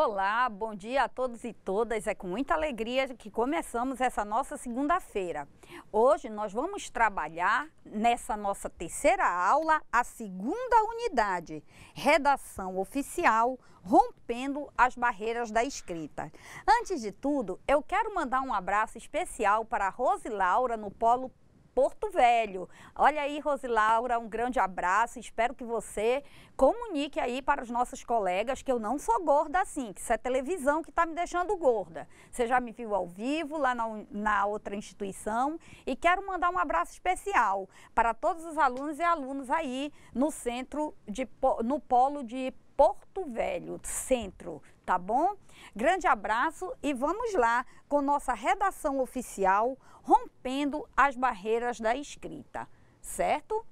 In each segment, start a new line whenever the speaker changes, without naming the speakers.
Olá, bom dia a todos e todas. É com muita alegria que começamos essa nossa segunda-feira. Hoje nós vamos trabalhar nessa nossa terceira aula, a segunda unidade, Redação Oficial, rompendo as barreiras da escrita. Antes de tudo, eu quero mandar um abraço especial para a Rose Laura no Polo Porto Velho. Olha aí, Rose Laura, um grande abraço. Espero que você comunique aí para os nossos colegas que eu não sou gorda assim, que isso é televisão que está me deixando gorda. Você já me viu ao vivo lá na outra instituição e quero mandar um abraço especial para todos os alunos e alunas aí no no Polo de Porto Velho, centro, tá bom? Grande abraço e vamos lá com nossa redação oficial, rompendo as barreiras da escrita, certo?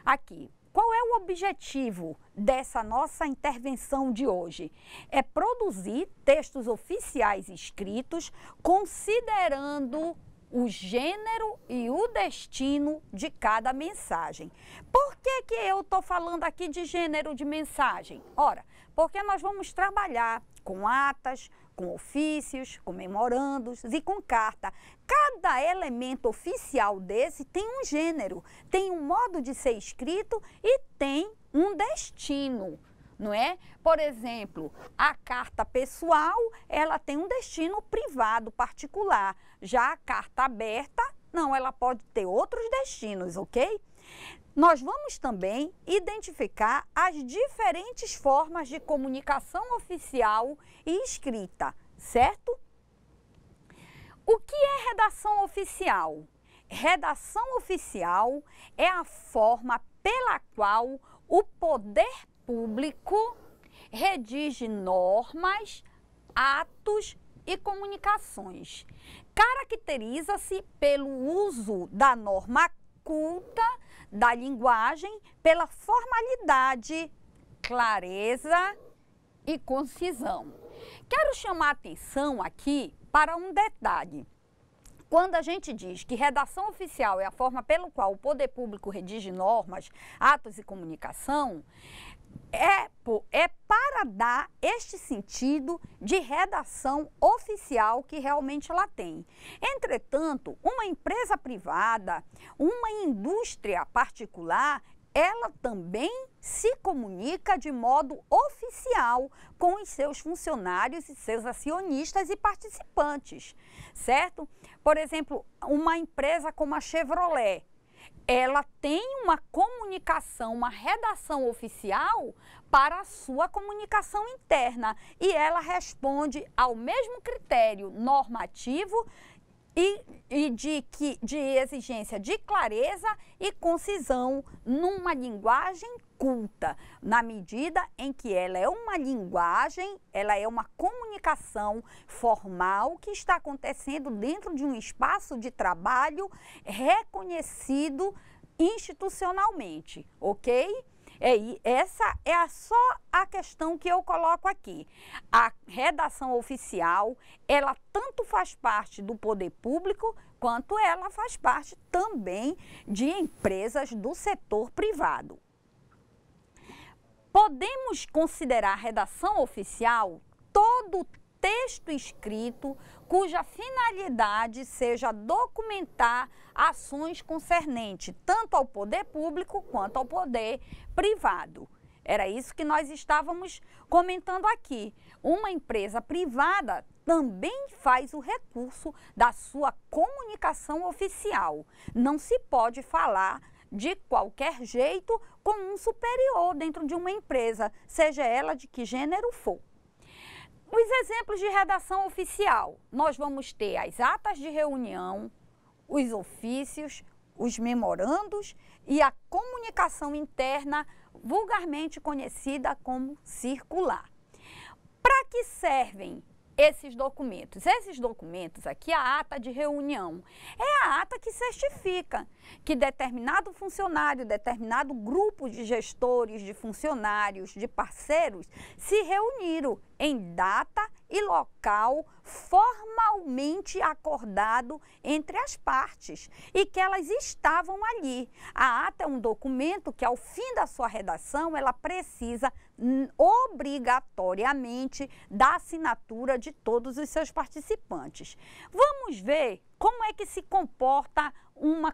Aqui, qual é o objetivo dessa nossa intervenção de hoje? É produzir textos oficiais escritos considerando o gênero e o destino de cada mensagem. Por que eu estou falando aqui de gênero de mensagem? Ora, porque nós vamos trabalhar com atas, com ofícios, com memorandos e com carta. Cada elemento oficial desse tem um gênero, tem um modo de ser escrito e tem um destino. Não é? Por exemplo, a carta pessoal, ela tem um destino privado, particular. Já a carta aberta, não, ela pode ter outros destinos, ok? Nós vamos também identificar as diferentes formas de comunicação oficial e escrita, certo? O que é redação oficial? Redação oficial é a forma pela qual o poder público redige normas, atos e comunicações. Caracteriza-se pelo uso da norma culta, da linguagem, pela formalidade, clareza e concisão. Quero chamar a atenção aqui para um detalhe. Quando a gente diz que redação oficial é a forma pela qual o poder público redige normas, atos e comunicação, é para dar este sentido de redação oficial que realmente ela tem. Entretanto, uma empresa privada, uma indústria particular, ela também se comunica de modo oficial com os seus funcionários e seus acionistas e participantes, certo? Por exemplo, uma empresa como a Chevrolet, ela tem uma comunicação, uma redação oficial para a sua comunicação interna e ela responde ao mesmo critério normativo e de exigência de clareza e concisão numa linguagem culta, na medida em que ela é uma linguagem, ela é uma comunicação formal que está acontecendo dentro de um espaço de trabalho reconhecido institucionalmente, ok? Essa é só a questão que eu coloco aqui. A redação oficial, ela tanto faz parte do poder público, quanto ela faz parte também de empresas do setor privado. Podemos considerar a redação oficial todo texto escrito cuja finalidade seja documentar ações concernentes tanto ao poder público quanto ao poder privado. Era isso que nós estávamos comentando aqui. Uma empresa privada também faz o recurso da sua comunicação oficial. Não se pode falar de qualquer jeito com um superior dentro de uma empresa, seja ela de que gênero for. Os exemplos de redação oficial, nós vamos ter as atas de reunião, os ofícios, os memorandos e a comunicação interna, vulgarmente conhecida como circular. Para que servem esses documentos? Esses documentos aqui, a ata de reunião, é a ata que certifica que determinado funcionário, determinado grupo de gestores, de funcionários, de parceiros se reuniram em data e local formalmente acordado entre as partes e que elas estavam ali. A ata é um documento que, ao fim da sua redação, ela precisa obrigatoriamente da assinatura de todos os seus participantes. Vamos ver como é que se comporta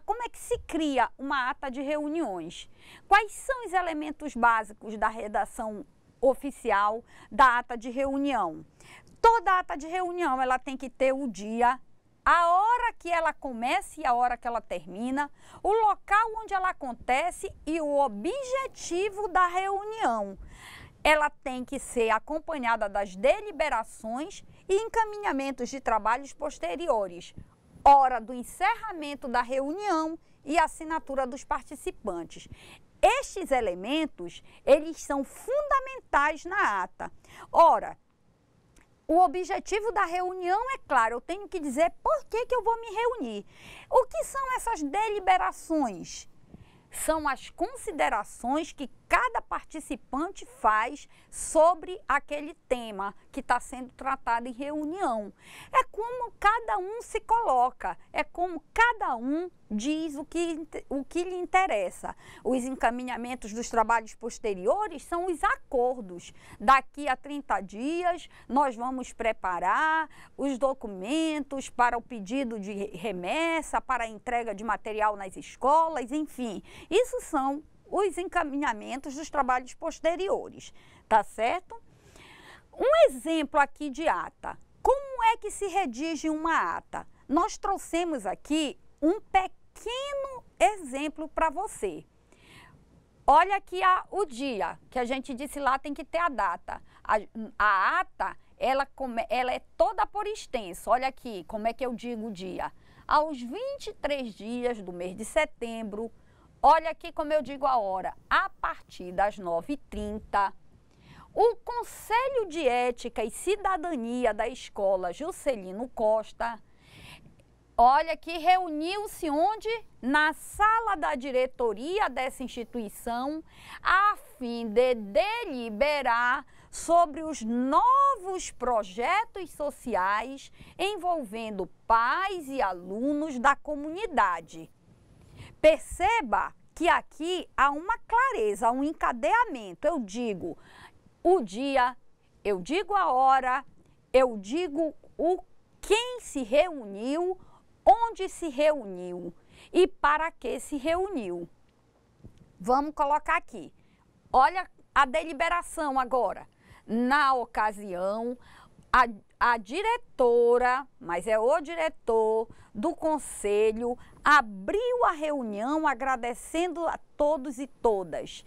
como é que se cria uma ata de reuniões. Quais são os elementos básicos da redação oficial da ata de reunião? Toda ata de reunião ela tem que ter o dia, a hora que ela começa e a hora que ela termina, o local onde ela acontece e o objetivo da reunião. Ela tem que ser acompanhada das deliberações e encaminhamentos de trabalhos posteriores, hora do encerramento da reunião e assinatura dos participantes. Estes elementos, eles são fundamentais na ata. Ora, o objetivo da reunião, é claro, eu tenho que dizer por que eu vou me reunir. O que são essas deliberações? São as considerações que cada participante faz sobre aquele tema que está sendo tratado em reunião. É como cada um se coloca, é como cada um diz o que lhe interessa. Os encaminhamentos dos trabalhos posteriores são os acordos. Daqui a 30 dias, nós vamos preparar os documentos para o pedido de remessa, para a entrega de material nas escolas, enfim. Isso são os encaminhamentos dos trabalhos posteriores, tá certo? Um exemplo aqui de ata. Como é que se redige uma ata? Nós trouxemos aqui um pequeno exemplo para você. Olha aqui o dia, que a gente disse lá tem que ter a data. A ata, ela é toda por extenso. Olha aqui como é que eu digo o dia. Aos 23 dias do mês de setembro, olha aqui como eu digo a hora, a partir das 9h30, o Conselho de Ética e Cidadania da Escola Juscelino Costa, olha que reuniu-se onde? Na sala da diretoria dessa instituição, a fim de deliberar sobre os novos projetos sociais envolvendo pais e alunos da comunidade. Perceba que aqui há uma clareza, um encadeamento. Eu digo o dia, eu digo a hora, eu digo quem se reuniu, onde se reuniu e para que se reuniu. Vamos colocar aqui. Olha a deliberação agora. Na ocasião, a diretora, mas é o diretor do conselho, abriu a reunião agradecendo a todos e todas.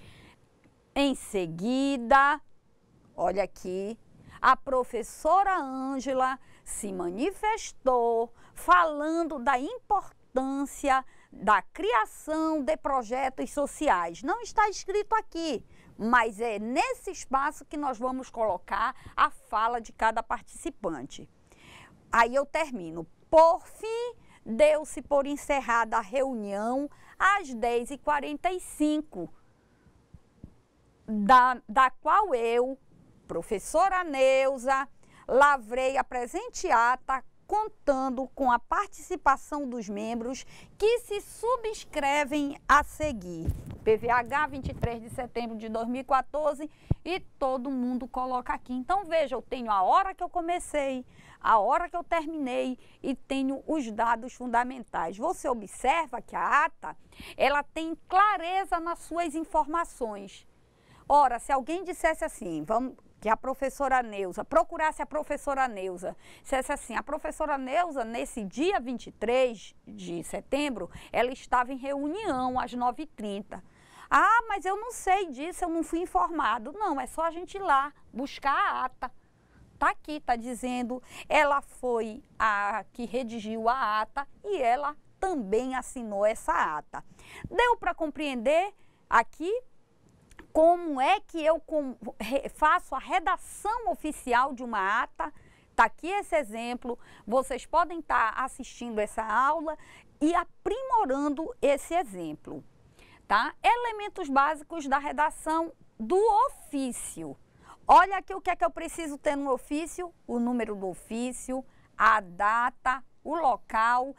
Em seguida, olha aqui, a professora Ângela se manifestou falando da importância da criação de projetos sociais. Não está escrito aqui, mas é nesse espaço que nós vamos colocar a fala de cada participante. Aí eu termino. Por fim, deu-se por encerrada a reunião às 10h45, da qual eu, professora Neuza, lavrei a presente ata contando com a participação dos membros que se subscrevem a seguir. PVH, 23 de setembro de 2014, e todo mundo coloca aqui. Então, veja, eu tenho a hora que eu comecei, a hora que eu terminei e tenho os dados fundamentais. Você observa que a ata, ela tem clareza nas suas informações. Ora, se alguém dissesse assim, que a professora Neuza, procurasse a professora Neuza, dissesse assim, a professora Neuza, nesse dia 23 de setembro, ela estava em reunião às 9h30. Ah, mas eu não sei disso, eu não fui informado. Não, é só a gente ir lá buscar a ata. Está aqui, está dizendo, ela foi a que redigiu a ata e ela também assinou essa ata. Deu para compreender aqui como é que eu faço a redação oficial de uma ata? Está aqui esse exemplo, vocês podem estar assistindo essa aula e aprimorando esse exemplo, tá? Elementos básicos da redação do ofício. Olha aqui o que é que eu preciso ter no ofício: o número do ofício, a data, o local,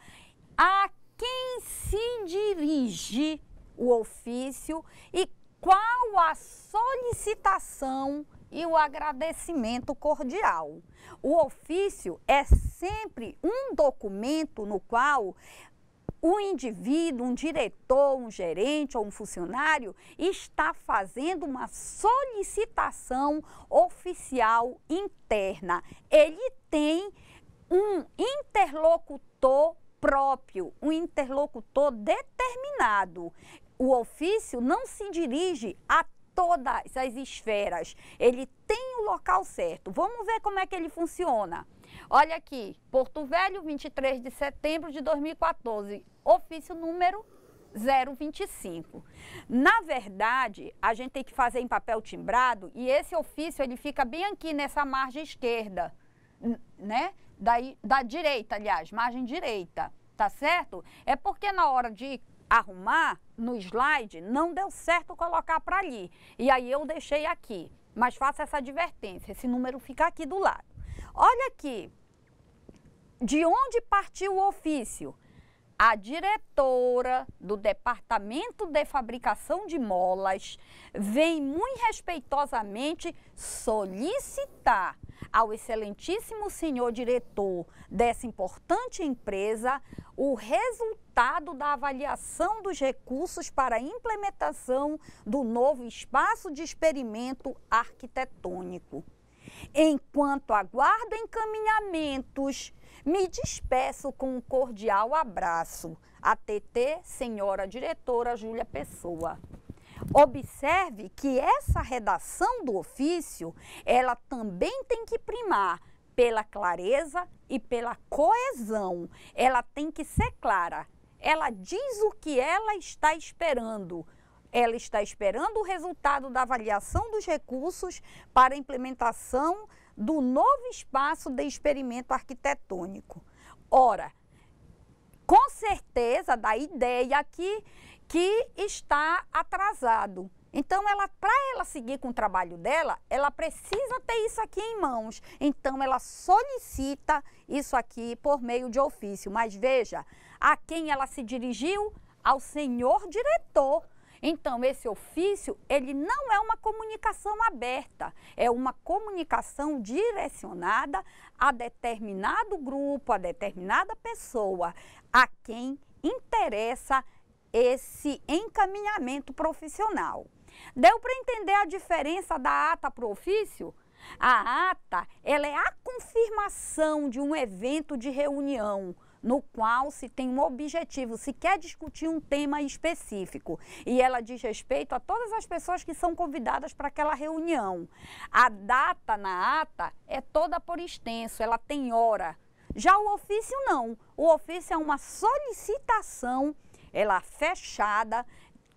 a quem se dirige o ofício e qual a solicitação e o agradecimento cordial. O ofício é sempre um documento no qual o indivíduo, um diretor, um gerente ou um funcionário está fazendo uma solicitação oficial interna. Ele tem um interlocutor próprio, um interlocutor determinado. O ofício não se dirige a todas as esferas, ele tem o local certo. Vamos ver como é que ele funciona. Olha aqui, Porto Velho, 23 de setembro de 2014, ofício número 025. Na verdade, a gente tem que fazer em papel timbrado e esse ofício ele fica bem aqui nessa margem esquerda, né? Da direita, aliás, margem direita, tá certo? É porque na hora de arrumar no slide não deu certo colocar para ali. E aí eu deixei aqui, mas faça essa advertência, esse número fica aqui do lado. Olha aqui, de onde partiu o ofício? A diretora do Departamento de Fabricação de Molas vem muito respeitosamente solicitar ao excelentíssimo senhor diretor dessa importante empresa o resultado da avaliação dos recursos para a implementação do novo espaço de experimento arquitetônico. Enquanto aguardo encaminhamentos, me despeço com um cordial abraço. ATT, senhora diretora Júlia Pessoa. Observe que essa redação do ofício, ela também tem que primar pela clareza e pela coesão. Ela tem que ser clara. Ela diz o que ela está esperando. Ela está esperando o resultado da avaliação dos recursos para a implementação do novo espaço de experimento arquitetônico. Ora, com certeza dá ideia aqui que está atrasado. Então, para ela seguir com o trabalho dela, ela precisa ter isso aqui em mãos. Então, ela solicita isso aqui por meio de ofício. Mas veja, a quem ela se dirigiu? Ao senhor diretor. Então, esse ofício, ele não é uma comunicação aberta, é uma comunicação direcionada a determinado grupo, a determinada pessoa, a quem interessa esse encaminhamento profissional. Deu para entender a diferença da ata para o ofício? A ata, ela é a confirmação de um evento de reunião, no qual se tem um objetivo, se quer discutir um tema específico. E ela diz respeito a todas as pessoas que são convidadas para aquela reunião. A data na ata é toda por extenso, ela tem hora. Já o ofício não. O ofício é uma solicitação, ela fechada,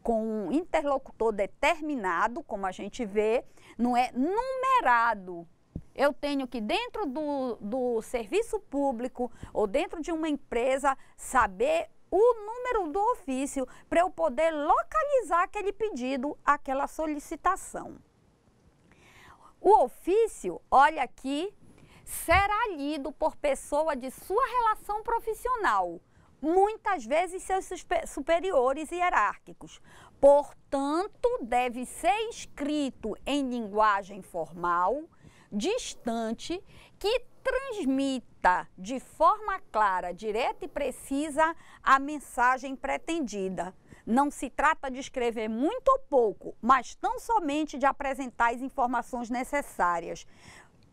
com um interlocutor determinado, como a gente vê, não é numerado. Eu tenho que, dentro do serviço público ou dentro de uma empresa, saber o número do ofício para eu poder localizar aquele pedido, aquela solicitação. O ofício, olha aqui, será lido por pessoa de sua relação profissional, muitas vezes seus superiores hierárquicos. Portanto, deve ser escrito em linguagem formal, distante, que transmita de forma clara, direta e precisa a mensagem pretendida. Não se trata de escrever muito ou pouco, mas tão somente de apresentar as informações necessárias.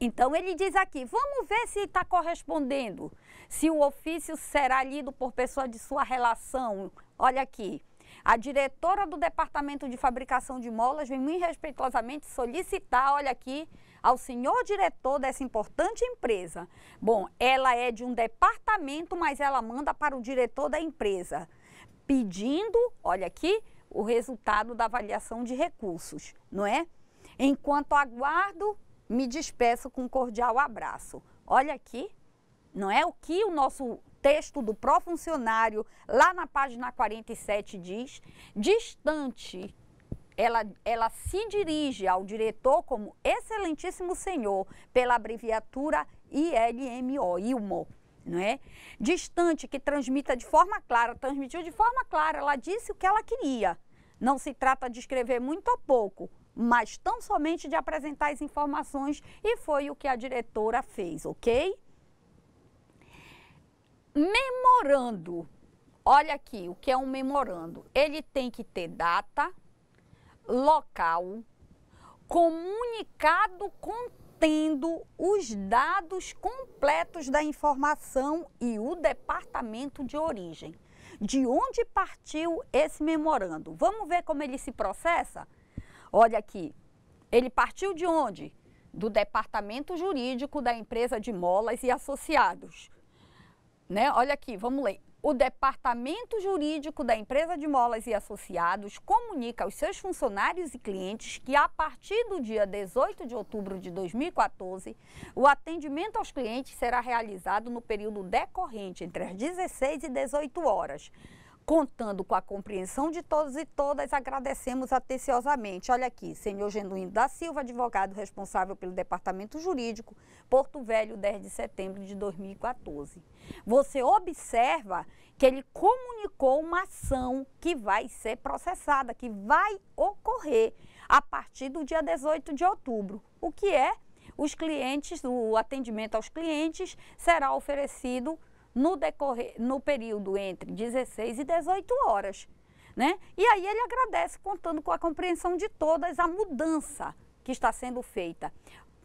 Então, ele diz aqui, vamos ver se está correspondendo, se o ofício será lido por pessoa de sua relação. Olha aqui, a diretora do Departamento de Fabricação de Molas vem muito respeitosamente solicitar, olha aqui, ao senhor diretor dessa importante empresa. Bom, ela é de um departamento, mas ela manda para o diretor da empresa, pedindo, olha aqui, o resultado da avaliação de recursos, não é? Enquanto aguardo, me despeço com um cordial abraço. Olha aqui, não é o que o nosso texto do profuncionário, lá na página 47 diz, distante, ela se dirige ao diretor como excelentíssimo senhor, pela abreviatura ILMO, ILMO, não é? Distante, que transmita de forma clara, transmitiu de forma clara, ela disse o que ela queria. Não se trata de escrever muito ou pouco, mas tão somente de apresentar as informações, e foi o que a diretora fez, ok? Memorando, olha aqui o que é um memorando. Ele tem que ter data, local, comunicado contendo os dados completos da informação e o departamento de origem. De onde partiu esse memorando? Vamos ver como ele se processa? Olha aqui, ele partiu de onde? Do departamento jurídico da empresa de Molas e Associados. Né? Olha aqui, vamos ler. O departamento jurídico da empresa de Molas e Associados comunica aos seus funcionários e clientes que, a partir do dia 18 de outubro de 2014, o atendimento aos clientes será realizado no período decorrente entre as 16 e 18 horas. Contando com a compreensão de todos e todas, agradecemos atenciosamente. Olha aqui, senhor Genuíno da Silva, advogado responsável pelo departamento jurídico, Porto Velho, 10 de setembro de 2014. Você observa que ele comunicou uma ação que vai ser processada, que vai ocorrer a partir do dia 18 de outubro. O que é? Os clientes, o atendimento aos clientes será oferecido no período entre 16 e 18 horas, né? E aí ele agradece, contando com a compreensão de todas, a mudança que está sendo feita.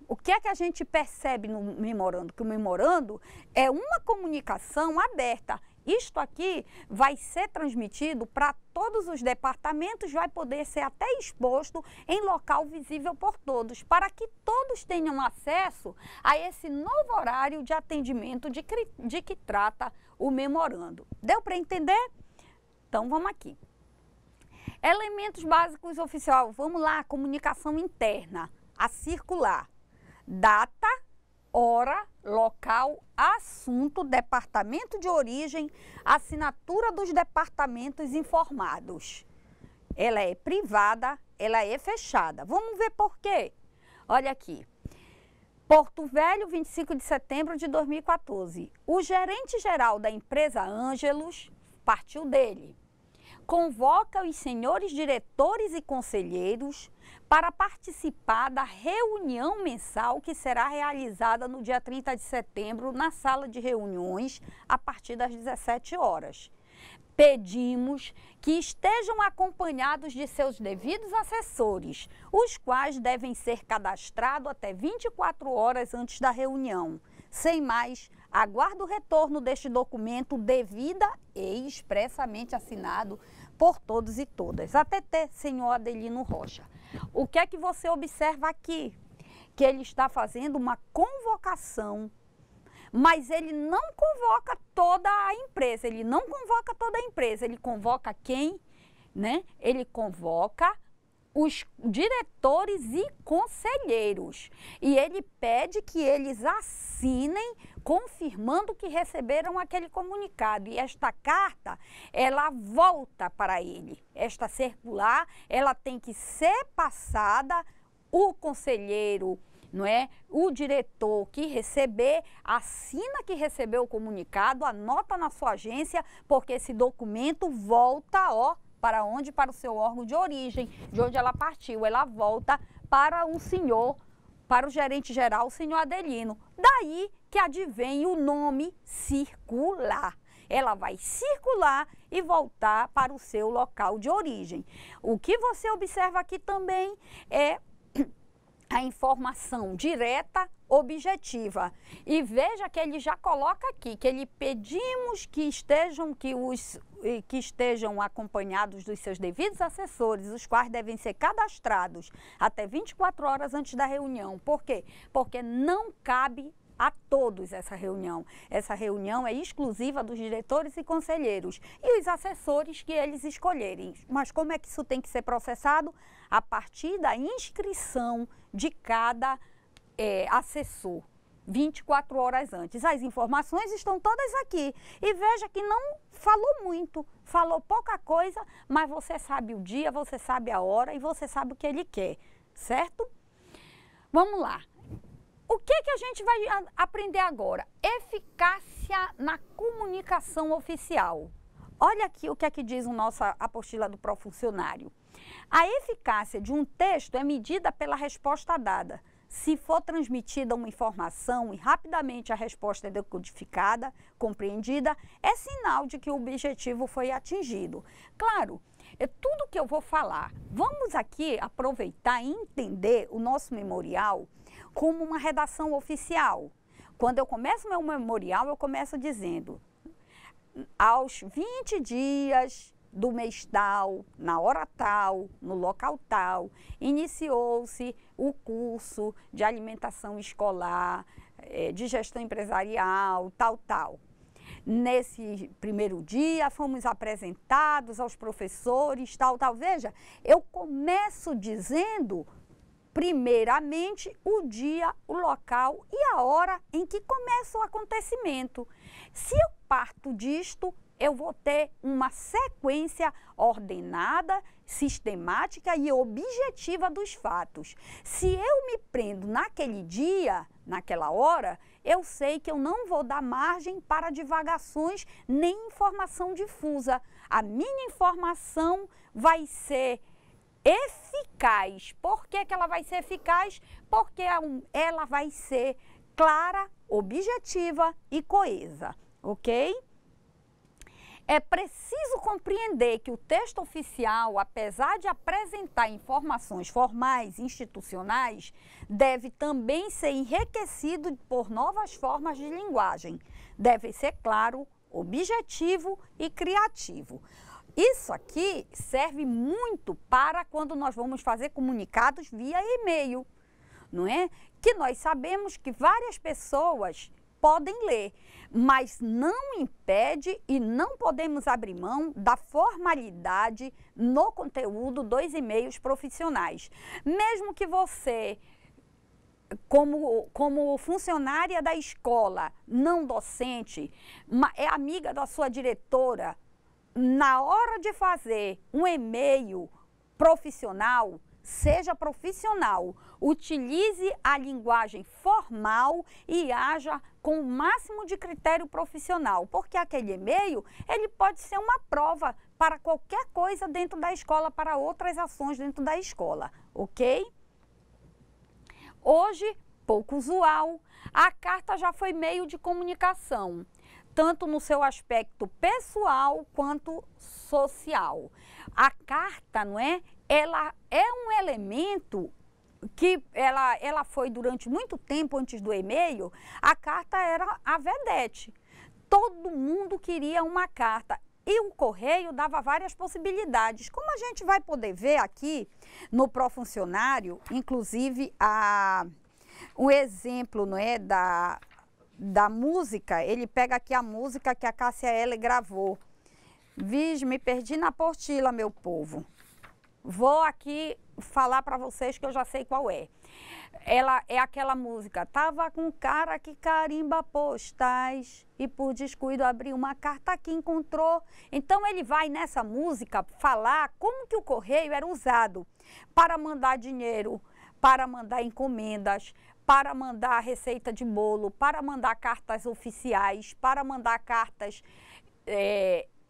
O que é que a gente percebe no memorando? Que o memorando é uma comunicação aberta. Isto aqui vai ser transmitido para todos os departamentos, vai poder ser até exposto em local visível por todos, para que todos tenham acesso a esse novo horário de atendimento de que trata o memorando. Deu para entender? Então, vamos aqui. Elementos básicos oficial. Vamos lá, comunicação interna, a circular. Data, hora, local, assunto, departamento de origem, assinatura dos departamentos informados. Ela é privada, ela é fechada. Vamos ver por quê? Olha aqui. Porto Velho, 25 de setembro de 2014. O gerente-geral da empresa Ângelos, partiu dele, convoca os senhores diretores e conselheiros para participar da reunião mensal que será realizada no dia 30 de setembro na sala de reuniões a partir das 17 horas. Pedimos que estejam acompanhados de seus devidos assessores, os quais devem ser cadastrados até 24 horas antes da reunião. Sem mais, aguardo o retorno deste documento devida e expressamente assinado por todos e todas. ATT, senhor Adelino Rocha. O que é que você observa aqui? Que ele está fazendo uma convocação, mas ele não convoca toda a empresa, ele não convoca toda a empresa, ele convoca quem? Né? Ele convoca os diretores e conselheiros. E ele pede que eles assinem confirmando que receberam aquele comunicado. E esta carta, ela volta para ele. Esta circular, ela tem que ser passada, o conselheiro, não é? O diretor que receber, assina que recebeu o comunicado, anota na sua agência, porque esse documento volta, ó, para onde? Para o seu órgão de origem, de onde ela partiu. Ela volta para o senhor, para o gerente-geral, o senhor Adelino. Daí que advém o nome circular. Ela vai circular e voltar para o seu local de origem. O que você observa aqui também é a informação direta, objetiva. E veja que ele já coloca aqui, que ele pedimos que estejam acompanhados dos seus devidos assessores, os quais devem ser cadastrados até 24 horas antes da reunião. Por quê? Porque não cabe a todos essa reunião. Essa reunião é exclusiva dos diretores e conselheiros e os assessores que eles escolherem. Mas como é que isso tem que ser processado? A partir da inscrição de cada assessor. 24 horas antes. As informações estão todas aqui. E veja que não falou muito, falou pouca coisa, mas você sabe o dia, você sabe a hora e você sabe o que ele quer, certo? Vamos lá. O que a gente vai aprender agora? Eficácia na comunicação oficial. Olha aqui o que é que diz a nossa apostila do Profuncionário. A eficácia de um texto é medida pela resposta dada. Se for transmitida uma informação e rapidamente a resposta é decodificada, compreendida, é sinal de que o objetivo foi atingido. Claro, é tudo que eu vou falar. Vamos aqui aproveitar e entender o nosso memorial como uma redação oficial. Quando eu começo meu memorial, eu começo dizendo: aos 20 dias do mês tal, na hora tal, no local tal, iniciou-se o curso de alimentação escolar, de gestão empresarial, tal. Nesse primeiro dia, fomos apresentados aos professores, tal. Veja, eu começo dizendo, primeiramente, o dia, o local e a hora em que começa o acontecimento. Se eu parto disto, eu vou ter uma sequência ordenada, sistemática e objetiva dos fatos. Se eu me prendo naquele dia, naquela hora, eu sei que eu não vou dar margem para divagações nem informação difusa. A minha informação vai ser eficaz. Por que ela vai ser eficaz? Porque ela vai ser clara, objetiva e coesa, ok? É preciso compreender que o texto oficial, apesar de apresentar informações formais e institucionais, deve também ser enriquecido por novas formas de linguagem. Deve ser claro, objetivo e criativo. Isso aqui serve muito para quando nós vamos fazer comunicados via e-mail, não é? Que nós sabemos que várias pessoas podem ler, mas não impede e não podemos abrir mão da formalidade no conteúdo dos e-mails profissionais. Mesmo que você, como funcionária da escola, não docente, é amiga da sua diretora, na hora de fazer um e-mail profissional, seja profissional, utilize a linguagem formal e haja com o máximo de critério profissional, porque aquele e-mail, ele pode ser uma prova para qualquer coisa dentro da escola, para outras ações dentro da escola, ok? Hoje, pouco usual, a carta já foi meio de comunicação, tanto no seu aspecto pessoal quanto social. A carta, não é? Ela é um elemento que ela foi durante muito tempo antes do e-mail, a carta era a vedete. Todo mundo queria uma carta e o correio dava várias possibilidades. Como a gente vai poder ver aqui no Profuncionário, inclusive um exemplo, não é, da música, ele pega aqui a música que a Cássia Eller gravou. Vixe, me perdi na apostila, meu povo. Vou aqui falar para vocês que eu já sei qual é. Ela é aquela música: tava com cara que carimba postais e por descuido abriu uma carta que encontrou. Então ele vai nessa música falar como que o correio era usado para mandar dinheiro, para mandar encomendas, para mandar receita de bolo, para mandar cartas oficiais, para mandar cartas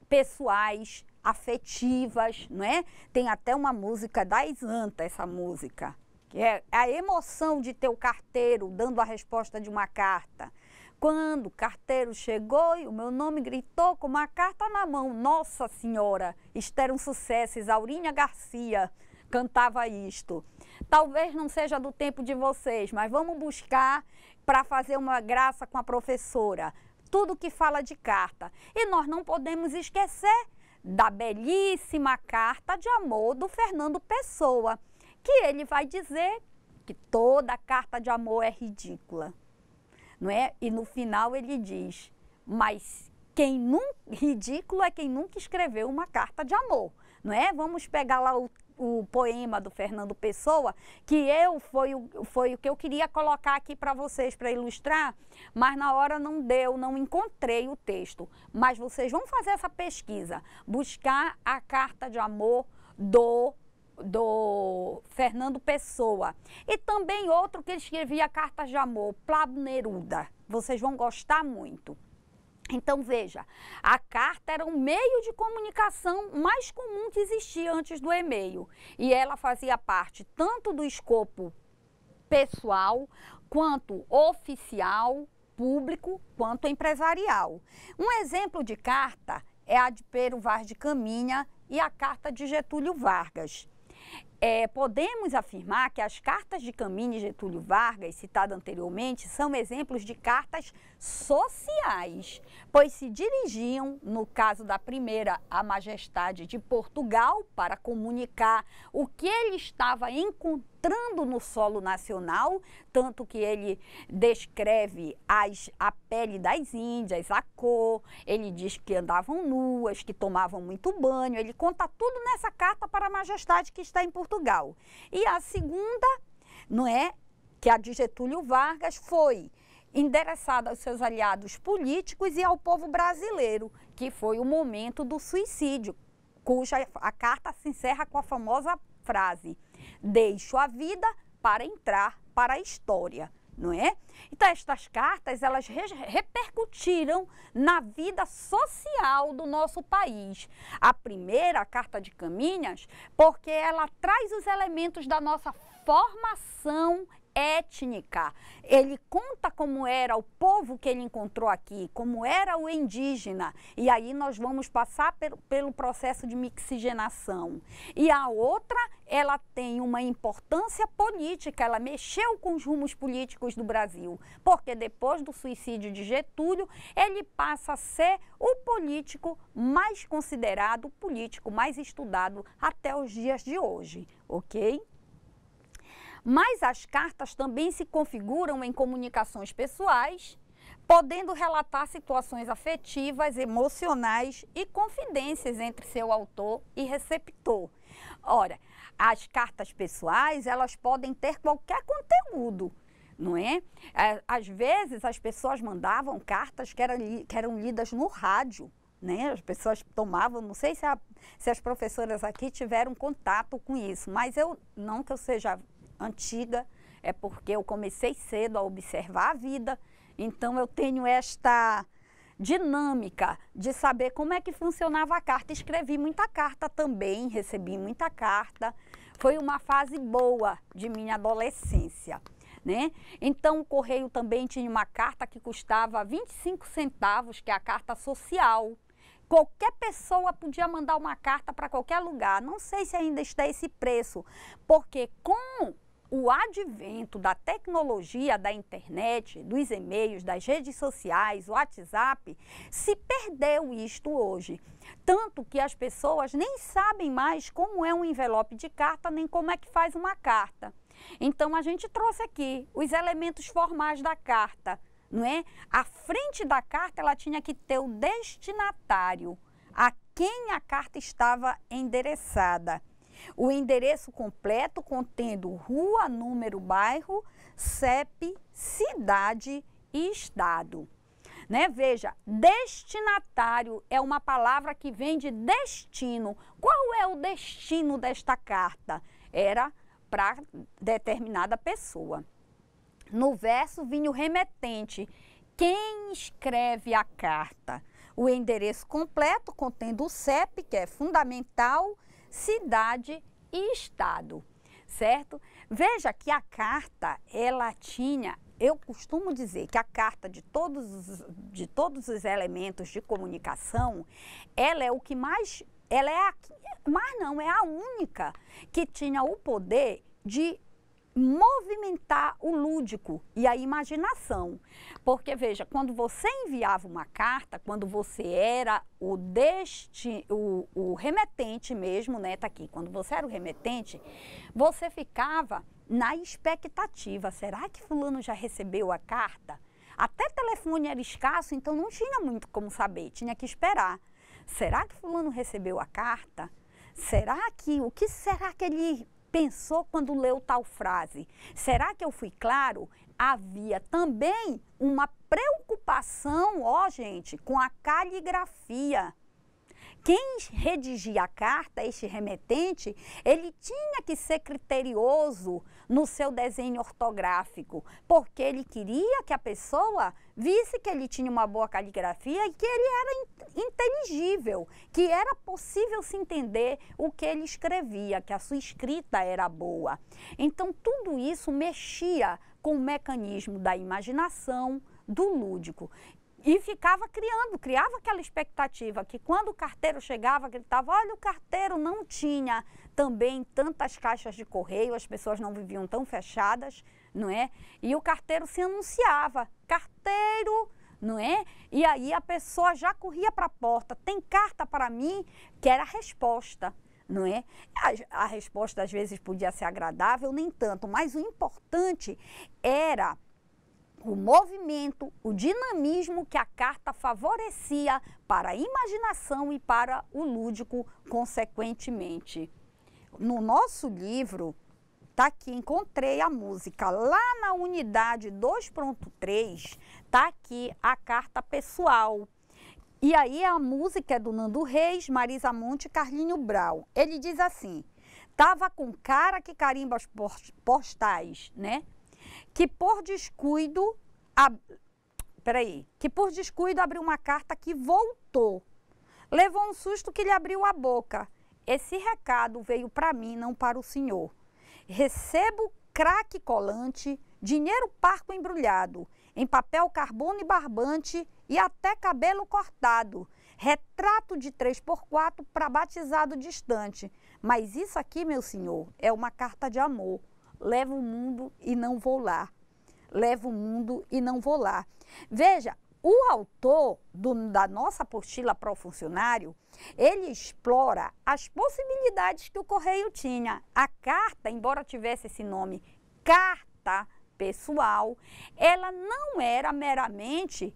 pessoais, afetivas, não é? Tem até uma música da Isanta, essa música, que é a emoção de ter o carteiro dando a resposta de uma carta. Quando o carteiro chegou e o meu nome gritou com uma carta na mão, Nossa Senhora, isto era um sucesso, Isaurinha Garcia cantava isto. Talvez não seja do tempo de vocês, mas vamos buscar para fazer uma graça com a professora. Tudo que fala de carta. E nós não podemos esquecer da belíssima carta de amor do Fernando Pessoa, que ele vai dizer que toda carta de amor é ridícula, não é? E no final ele diz, mas ridículo é quem nunca escreveu uma carta de amor, não é? Vamos pegar lá o poema do Fernando Pessoa, que foi o que eu queria colocar aqui para vocês, para ilustrar, mas na hora não deu, não encontrei o texto. Mas vocês vão fazer essa pesquisa, buscar a carta de amor do Fernando Pessoa. E também outro que ele escrevia cartas de amor, Pablo Neruda. Vocês vão gostar muito. Então, veja, a carta era um meio de comunicação mais comum que existia antes do e-mail. E ela fazia parte tanto do escopo pessoal, quanto oficial, público, quanto empresarial. Um exemplo de carta é a de Pero Vaz de Caminha e a carta de Getúlio Vargas. Podemos afirmar que as cartas de Caminha e Getúlio Vargas, citadas anteriormente, são exemplos de cartas sociais, pois se dirigiam, no caso da primeira, à Majestade de Portugal, para comunicar o que ele estava encontrando no solo nacional, tanto que ele descreve a pele das índias, a cor, ele diz que andavam nuas, que tomavam muito banho, ele conta tudo nessa carta para a Majestade que está em Portugal. E a segunda, não é, que a de Getúlio Vargas, foi endereçada aos seus aliados políticos e ao povo brasileiro, que foi o momento do suicídio, cuja a carta se encerra com a famosa frase: deixo a vida para entrar para a história, não é? Então, estas cartas, elas repercutiram na vida social do nosso país. A primeira, a Carta de Caminhas, porque ela traz os elementos da nossa formação étnica. Ele conta como era o povo que ele encontrou aqui, como era o indígena, e aí nós vamos passar pelo processo de mixigenação. E a outra, ela tem uma importância política, ela mexeu com os rumos políticos do Brasil, porque depois do suicídio de Getúlio, ele passa a ser o político mais considerado, o político mais estudado até os dias de hoje, ok? Mas as cartas também se configuram em comunicações pessoais, podendo relatar situações afetivas, emocionais e confidências entre seu autor e receptor. Ora, as cartas pessoais, elas podem ter qualquer conteúdo, não é? Às vezes, as pessoas mandavam cartas que eram lidas no rádio, né? As pessoas tomavam, não sei se as professoras aqui tiveram contato com isso, mas não que eu seja antiga, é porque eu comecei cedo a observar a vida, então eu tenho esta dinâmica de saber como é que funcionava a carta. Escrevi muita carta também, recebi muita carta, foi uma fase boa de minha adolescência, né? Então o correio também tinha uma carta que custava 25 centavos, que é a carta social. Qualquer pessoa podia mandar uma carta para qualquer lugar, não sei se ainda está esse preço, porque com o advento da tecnologia, da internet, dos e-mails, das redes sociais, o WhatsApp, se perdeu isto hoje. Tanto que as pessoas nem sabem mais como é um envelope de carta, nem como é que faz uma carta. Então, a gente trouxe aqui os elementos formais da carta, não é? A frente da carta, ela tinha que ter o destinatário, a quem a carta estava endereçada. O endereço completo contendo rua, número, bairro, CEP, cidade e estado. Né? Veja, destinatário é uma palavra que vem de destino. Qual é o destino desta carta? Era para determinada pessoa. No verso vinha o remetente. Quem escreve a carta? O endereço completo contendo o CEP, que é fundamental, cidade e estado, certo? Veja que a carta, ela tinha, eu costumo dizer que a carta de todos os elementos de comunicação, ela é o que mais, ela é a única que tinha o poder de movimentar o lúdico e a imaginação. Porque, veja, quando você enviava uma carta, quando você era o remetente mesmo, né, tá aqui, quando você era o remetente, você ficava na expectativa. Será que fulano já recebeu a carta? Até telefone era escasso, então não tinha muito como saber, tinha que esperar. Será que fulano recebeu a carta? o que será que ele pensou quando leu tal frase? Será que eu fui claro? Havia também uma preocupação, ó gente, com a caligrafia. Quem redigia a carta, este remetente, ele tinha que ser criterioso no seu desenho ortográfico, porque ele queria que a pessoa visse que ele tinha uma boa caligrafia e que ele era inteligível, que era possível se entender o que ele escrevia, que a sua escrita era boa. Então, tudo isso mexia com o mecanismo da imaginação, do lúdico. E criava aquela expectativa que quando o carteiro chegava, gritava, olha, o carteiro não tinha também tantas caixas de correio, as pessoas não viviam tão fechadas, não é? E o carteiro se anunciava, carteiro, não é? E aí a pessoa já corria para a porta, tem carta para mim, que era a resposta, não é? A resposta às vezes podia ser agradável, nem tanto, mas o importante era o movimento, o dinamismo que a carta favorecia para a imaginação e para o lúdico, consequentemente. No nosso livro, tá aqui, encontrei a música. Lá na unidade 2.3, tá aqui a carta pessoal. E aí a música é do Nando Reis, Marisa Monte e Carlinho Brau. Ele diz assim, tava com cara que carimba as postais, né? Que por descuido abriu uma carta que voltou. Levou um susto que lhe abriu a boca. Esse recado veio para mim, não para o senhor. Recebo craque colante, dinheiro parco embrulhado, em papel carbono e barbante e até cabelo cortado. Retrato de 3x4 para batizado distante. Mas isso aqui, meu senhor, é uma carta de amor. Levo o mundo e não vou lá. Levo o mundo e não vou lá. Veja, o autor da nossa apostila para o funcionário, ele explora as possibilidades que o correio tinha. A carta, embora tivesse esse nome, carta pessoal, ela não era meramente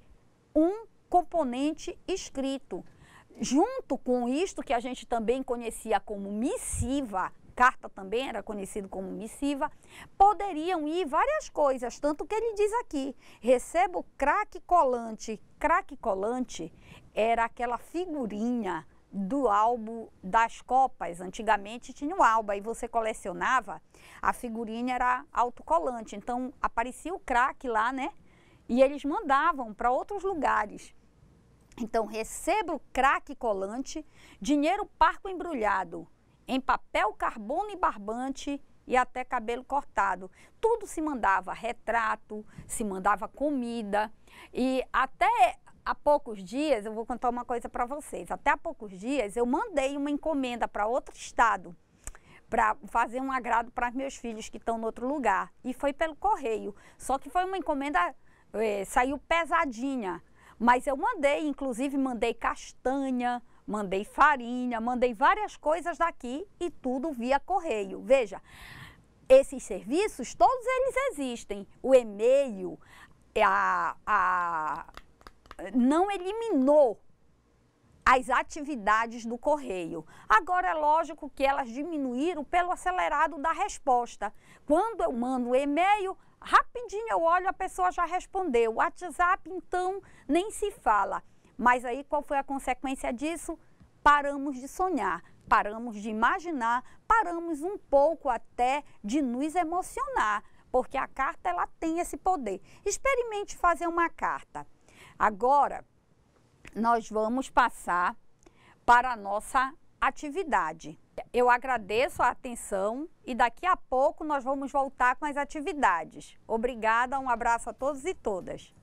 um componente escrito. Junto com isto que a gente também conhecia como missiva, carta também era conhecido como missiva, poderiam ir várias coisas, tanto que ele diz aqui, recebo craque colante. Craque colante era aquela figurinha do álbum das copas. Antigamente tinha o álbum, aí você colecionava, a figurinha era autocolante, então aparecia o craque lá, né? E eles mandavam para outros lugares. Então, recebo craque colante, dinheiro parco embrulhado, em papel carbono e barbante e até cabelo cortado. Tudo se mandava retrato, se mandava comida. E até há poucos dias, eu vou contar uma coisa para vocês, até há poucos dias eu mandei uma encomenda para outro estado, para fazer um agrado para meus filhos que estão em outro lugar. E foi pelo correio, só que foi uma encomenda, saiu pesadinha. Mas eu mandei, inclusive mandei castanha, mandei farinha, mandei várias coisas daqui e tudo via correio. Veja, esses serviços, todos eles existem. O e-mail não eliminou as atividades do correio. Agora, é lógico que elas diminuíram pelo acelerado da resposta. Quando eu mando o e-mail, rapidinho eu olho, a pessoa já respondeu. O WhatsApp, então, nem se fala. Mas aí, qual foi a consequência disso? Paramos de sonhar, paramos de imaginar, paramos um pouco até de nos emocionar, porque a carta ela tem esse poder. Experimente fazer uma carta. Agora, nós vamos passar para a nossa atividade. Eu agradeço a atenção e daqui a pouco nós vamos voltar com as atividades. Obrigada, um abraço a todos e todas.